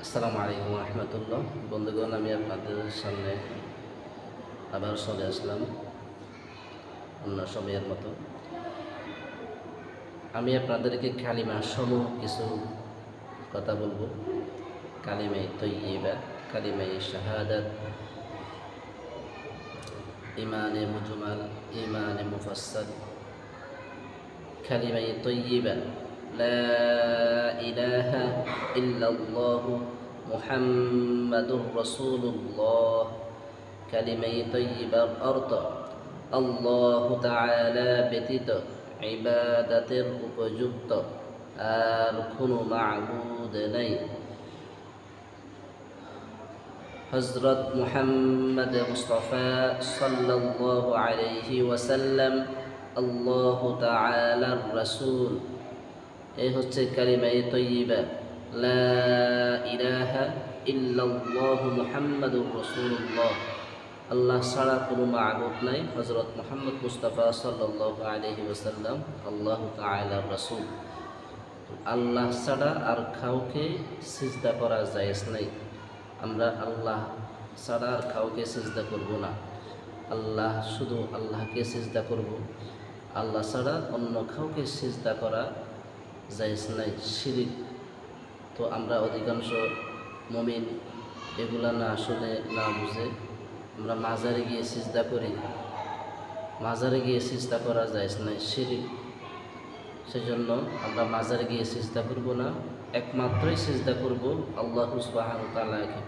আসসালামু আলাইকুম রহমতুল্লাহ। বন্ধুগণ, আমি আপনাদের সামনে আবার চলে আসলাম অন্য সময়ের মতো। আমি আপনাদেরকে কালিমা সমূহ কিছু কথা বলবো। কালিমে তৈয়বা, কালিমে শাহাদাত, ইমানে মুজমাল, ইমানে মুফাসসাল। কালিমে তৈয়বা, লা ইলাহা ইল্লাল্লাহু মুহাম্মাদুর রাসূলুল্লাহ। কালিমে তৈয়বার অর্থ আল্লাহ তাআলা ব্যতীত ইবাদতের উপযুক্ত আর কোনো মাবুদ নাই। হযরত মুহাম্মদ মুস্তাফা সাল্লাল্লাহু আলাইহি ওয়াসাল্লাম আল্লাহ তাআলার রাসূল। এই হচ্ছে কালিমা তৈয়বা, লা ইলাহা ইল্লাল্লাহু মুহাম্মাদুর রাসূলুল্লাহ। আল্লাহ ছাড়া কোনো মাবুদ নাই। হযরত মুহাম্মদ মুস্তাফা সাল্লাল্লাহু আলাইহি ওয়াসাল্লাম আল্লাহ তাআলার রাসূল। আল্লাহ ছাড়া আর কাউকে সিজদা করা জায়েজ নাই। আমরা আল্লাহ ছাড়া আর কাউকে সিজদা করব না। আল্লাহ শুধু আল্লাহকে সিজদা করব। আল্লাহ ছাড়া অন্য কাউকে সিজদা করা জায়েজ নাই, শিরিক। তো আমরা অধিকাংশ মুমিন এগুলা না আসলে না বুঝে আমরা মাজারে গিয়ে সিজদা করি। মাজারে গিয়ে সিজদা করা জায়েজ নাই, শিরিক। সেজন্য আমরা মাজারে গিয়ে সিজদা করব না, একমাত্রই সিজদা করব আল্লাহ সুবহানাহু ওয়া তাআলাকে।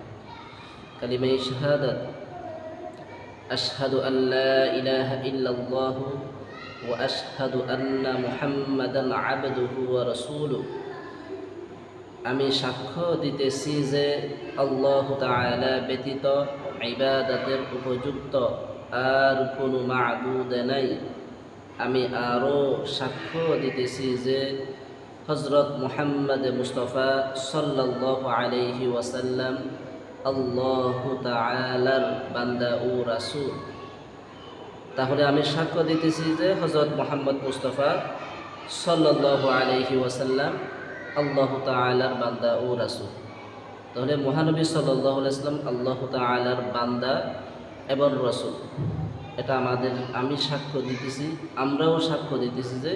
কালিমা শাহাদাত, আশহাদু আল্লা ইলাহা ইল্লাল্লাহু ওয়া আশহাদু আন্না মুহাম্মাদান আবদুহু ওয়া রাসূলুহু। আমি সাক্ষ্য দিতেছি যে আল্লাহ তাআলা ব্যতীত ইবাদতের উপযুক্ত আর কোনো মাবুদ নাই। আমি আরও সাক্ষ্য দিতেছি যে হযরত মুহাম্মদ মুস্তাফা সাল্লাল্লাহু আলাইহি ওয়াসাল্লাম আল্লাহ তাআলার বান্দা ও রাসূল। তাহলে আমি সাক্ষ্য দিতেছি যে হযরত মুহাম্মদ মুস্তাফা সাল্লাল্লাহু আলাইহি ওয়াসাল্লাম আল্লাহ তাআলার বান্দা ও রাসূল। তাহলে মহানবী সাল্লাল্লাহু আলাইহি ওয়াসাল্লাম আল্লাহ তাআলার বান্দা এবং রাসূল। এটা আমি সাক্ষ্য দিতেছি, আমরাও সাক্ষ্য দিতেছি যে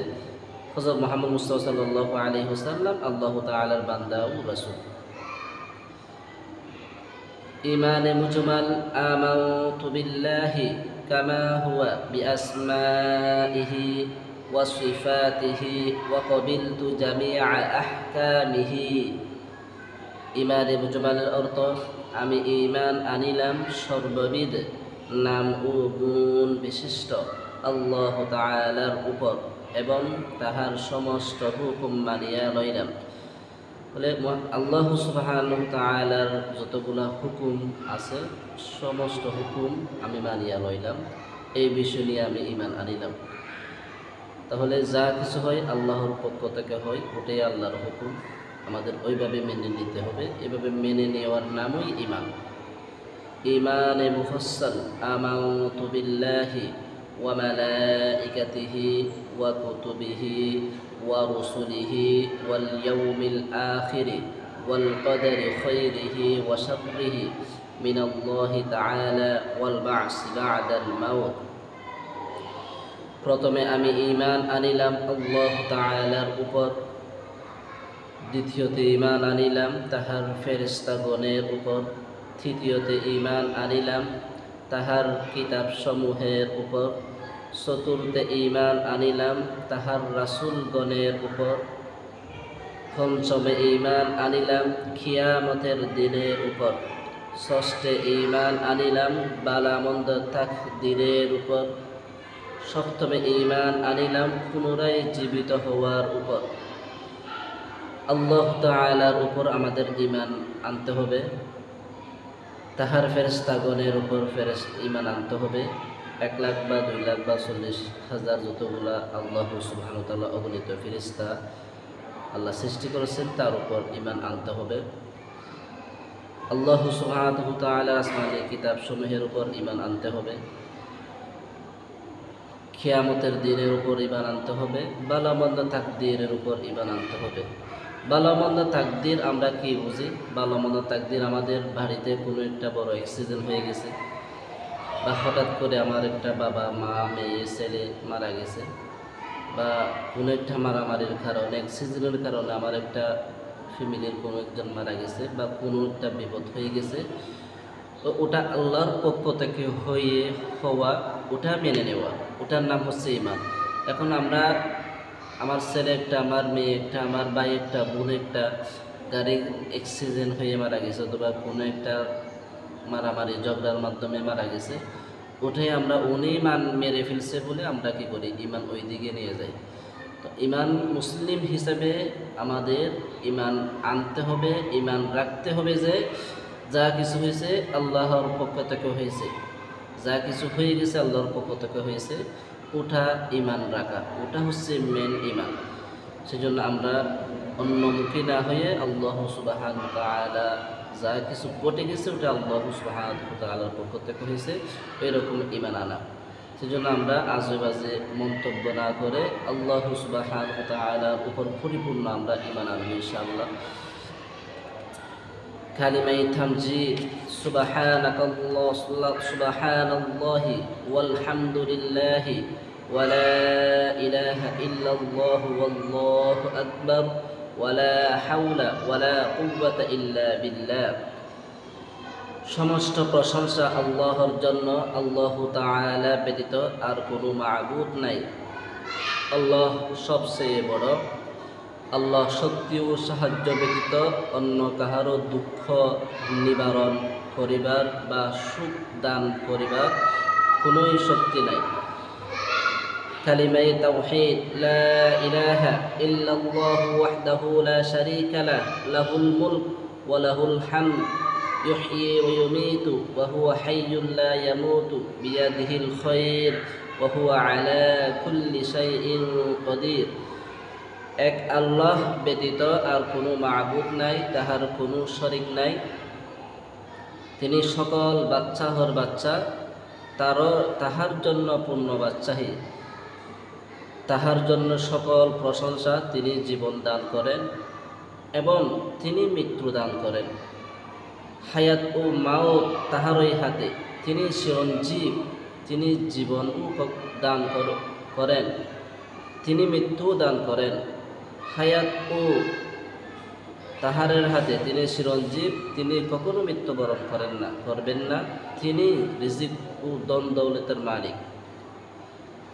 হযরত মুহাম্মদ মুস্তাফা সাল্লাল্লাহু আলাইহি ওয়াসাল্লাম আল্লাহ তাআলার বান্দা ও রাসূল। ইমানে মুজমাল, আমানতু বিল্লাহি কামা হুয়া বিআসমাইহি ওয়া সিফাতিহি ওয়া ক্বাবিলতু জামিআ আহকামিহি। ইমানে মুজমালের অর্থ আমি ঈমান আনিলাম সর্ববিধ নাম ও গুণ বিশিষ্ট আল্লাহ তাআলার উপর এবং তাহার সমস্ত হুকুম মানিয়া লইলাম। বলে আল্লাহ সুবহানাহু তাআলার যতগুলা হুকুম আছে সমস্ত হুকুম আমি মানিয়া লইলাম, এই বিষয় নিয়ে আমি ঈমান আনিলাম। তাহলে যা কিছু হয় আল্লাহর পক্ষ থেকে হয়, ওটাই আল্লাহর হুকুম, আমাদের ওইভাবে মেনে নিতে হবে। এভাবে মেনে নেওয়ার নামই ঈমান। ইমানে মুফাসসাল, আমানতু বিল্লাহি ওয়া মালাইকাতিহি ওয়া কুতুবিহি ওয়া রুসুলিহি ওয়াল ইয়াউমিল আখিরি ওয়াল কদরি খাইরিহি ওয়া শাররিহি মিনাল্লাহি তাআলা ওয়াল বা'সি বা'দাল মাউত। প্রথমে আমি ঈমান আনিলাম আল্লাহ তাআলার উপর, দ্বিতীয়তে ঈমান আনিলাম তাহার ফেরেশতাগণের উপর, তৃতীয়তে ঈমান আনিলাম তাহার কিতাবসমূহের উপর, চতুর্থে ঈমান আনিলাম তাহার রাসূলগণের উপর, পঞ্চমে ঈমান আনিলাম কিয়ামতের দিনের উপর, ষষ্ঠে ঈমান আনিলাম বালামন্দ তাকদীরের উপর, সপ্তমে ঈমান আনিলাম পুনরায় জীবিত হওয়ার উপর। আল্লাহ তাআলার উপর আমাদের ঈমান আনতে হবে, তাহার ফেরেশতাগণের উপর ঈমান আনতে হবে। 1 লাখ বা 2 লাখ বা 40,000 যতগুলা আল্লাহ সুবহানাহু ওয়া তাআলা অগণিত ফেরেশতা আল্লাহ সৃষ্টি করেছেন তার উপর ঈমান আনতে হবে। আল্লাহ সুবহানাহু ওয়া তাআলার আসমানি কিতাব সমূহের উপর ঈমান আনতে হবে। কিয়ামতের দিনের উপর ঈমান আনতে হবে, ভালো মন্দ তাকদীরের উপর ঈমান আনতে হবে। ভালো মন্দ তাকদির আমরা কি বুঝি? ভালো মন্দ তাকদির আমাদের বাড়িতে কোনো একটা বড় অ্যাক্সিডেন্ট হয়ে গেছে, বা হঠাৎ করে আমার একটা বাবা মা মেয়ে ছেলে মারা গেছে, বা কোনো একটা মারামারির কারণে অ্যাক্সিডেন্টের কারণে আমার একটা ফ্যামিলির কোনো একজন মারা গেছে, বা কোনো একটা বিপদ হয়ে গেছে, তো ওটা আল্লাহর পক্ষ থেকে হওয়া, ওটা মেনে নেওয়া, ওটার নাম হচ্ছে ঈমান। এখন আমরা, আমার ছেলে একটা, আমার মেয়ে একটা, আমার ভাই একটা, বোন একটা গাড়ির অ্যাক্সিডেন্ট হয়ে মারা গেছে, অথবা কোনো একটা মারামারি ঝগড়ার মাধ্যমে মারা গেছে, ওটাই আমরা উনি মেরে ফেলছে বলে আমরা কি করি? ঈমান ওই দিকে নিয়ে যাই। তো ঈমান মুসলিম হিসেবে আমাদের ঈমান আনতে হবে, ঈমান রাখতে হবে যে যা কিছু হয়েছে আল্লাহর পক্ষ থেকে হয়েছে, যা কিছু হয়ে গেছে আল্লাহর পক্ষ থেকে হয়েছে, ওটা ঈমান রাখা, ওটা হচ্ছে মেন ঈমান। সেজন্য আমরা অন্যমুখী না হয়ে আল্লাহ সুবহানাহু ওয়া তাআলা যা কিছু ঘটে গেছে ওটা আল্লাহ সুবহানাহু ওয়া তাআলার পক্ষ থেকে হয়েছে, এরকম ঈমান আনা। সেজন্য আমরা আজে বাজে মন্তব্য না করে আল্লাহ সুবহানাহু ওয়া তাআলার উপর পরিপূর্ণ আমরা ঈমান আনবো ইনশাআল্লাহ। কালিমাই তামজিদ, সুবহানাল্লাহি ওয়ালহামদুলিল্লাহি ওয়া লা ইলাহা ইল্লাল্লাহু ওয়াল্লাহু আকবার ওয়া লা হাওলা ওয়া লা কুওয়াতা ইল্লা বিল্লাহ। সমস্ত প্রশংসা আল্লাহর জন্য, আল্লাহ তাআলা ব্যতীত আর কোনো মাবুদ নাই। আল্লাহ সবচেয়ে বড়। আল্লাহ শক্তি ও সাহায্য ব্যতীত অন্য কাহারও দুঃখ নিবারণ করিবার বা সুখ দান করিবার কোনোই শক্তি নাই। কালিমায়ে তাওহীদ, লা ইলাহা ইল্লাল্লাহু ওয়াহদাহু লা শারীকা লাহ, লাহুল মুলক ওয়া লাহুল হামদ, ইউহয়ী ওয়া ইউমীতু ওয়া হুয়া হাইয়্যুন লা ইয়ামুতু, বিয়াদিহিল খায়র ওয়া হুয়া আলা কুল্লি শাইইন কাদির। এক আল্লাহ ব্যতীত আর কোনো মাবুদ নাই, তাহার কোনো শরীক নাই। তিনি সকল বাচ্চাহর বাচ্চা, তাহার জন্য পূর্ণ বাচ্চাহী, তাহার জন্য সকল প্রশংসা। তিনি জীবন দান করেন এবং তিনি মৃত্যু দান করেন। হায়াত ও মাউত তাহারই হাতে। তিনি চিরঞ্জীব, তিনি জীবন দান করেন, তিনি মৃত্যু দান করেন। হায়াত ও তাহারের হাতে, তিনি চিরঞ্জীব, তিনি কখনো মৃত্যুবরণ করবেন না। তিনি রিজিক ও ধন দৌলতের মালিক,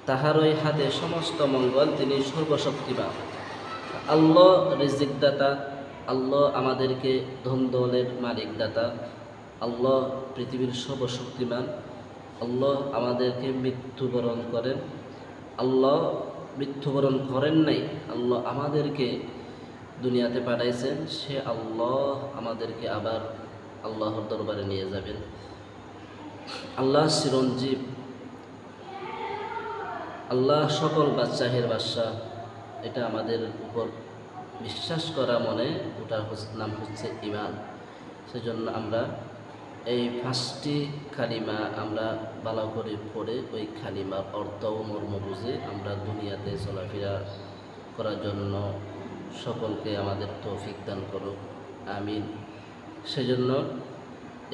তাহারই হাতে সমস্ত মঙ্গল, তিনি সর্বশক্তিমান। আল্লাহ রিজিক দাতা, আল্লাহ আমাদেরকে ধন দৌলের মালিক দাতা, আল্লাহ পৃথিবীর সর্বশক্তিমান। আল্লাহ আমাদেরকে মৃত্যুবরণ করেন, আল্লাহ মৃত্যুবরণ করেন নাই, আল্লাহ আমাদেরকে দুনিয়াতে পাঠাইছেন, সে আল্লাহ আমাদেরকে আবার আল্লাহর দরবারে নিয়ে যাবেন। আল্লাহ চিরঞ্জীব, আল্লাহ সকল বাদশাহের বাদশাহ। এটা আমাদের উপর বিশ্বাস করা, মনে ওটার নাম হচ্ছে ঈমান। সেজন্য আমরা এই 5টি কালিমা আমরা ভালো করে পড়ে ওই কালিমার অর্থ ও মর্ম বুঝে আমরা দুনিয়াতে চলাফেরা করার জন্য সকলকে আমাদের তৌফিক দান করুক, আমিন। সেজন্য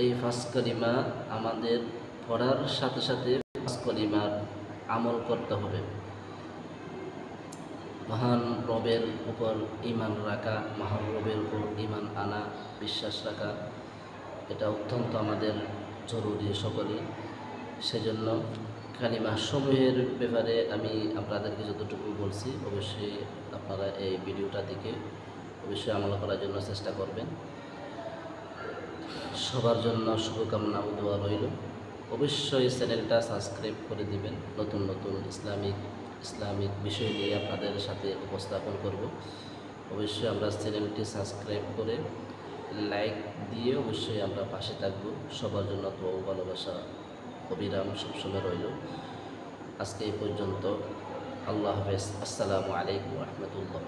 এই 5 কালিমা আমাদের পড়ার সাথে সাথে 5 কালিমার আমল করতে হবে। মহান রবের উপর ঈমান রাখা, মহান রবের উপর ঈমান আনা, বিশ্বাস রাখা, এটা অত্যন্ত আমাদের জরুরি সকলে। সেজন্য কালিমা সমূহের ব্যাপারে আমি আপনাদেরকে যতটুকু বলছি, অবশ্যই আপনারা এই ভিডিওটা দেখে অবশ্যই আমল করার জন্য চেষ্টা করবেন। সবার জন্য শুভকামনা ও দোয়া রইল। অবশ্যই চ্যানেলটা সাবস্ক্রাইব করে দিবেন। নতুন নতুন ইসলামিক বিষয় নিয়ে আপনাদের সাথে উপস্থাপন করব। অবশ্যই আমরা চ্যানেলটি সাবস্ক্রাইব করে লাইক দিয়ে অবশ্যই আমরা পাশে থাকব। সবার জন্য তো ভালোবাসা অবিরাম সবসময় রইল। আজকে এই পর্যন্ত। আল্লাহ হাফেজ। আসসালামু আলাইকুম ওয়া রাহমাতুল্লাহ।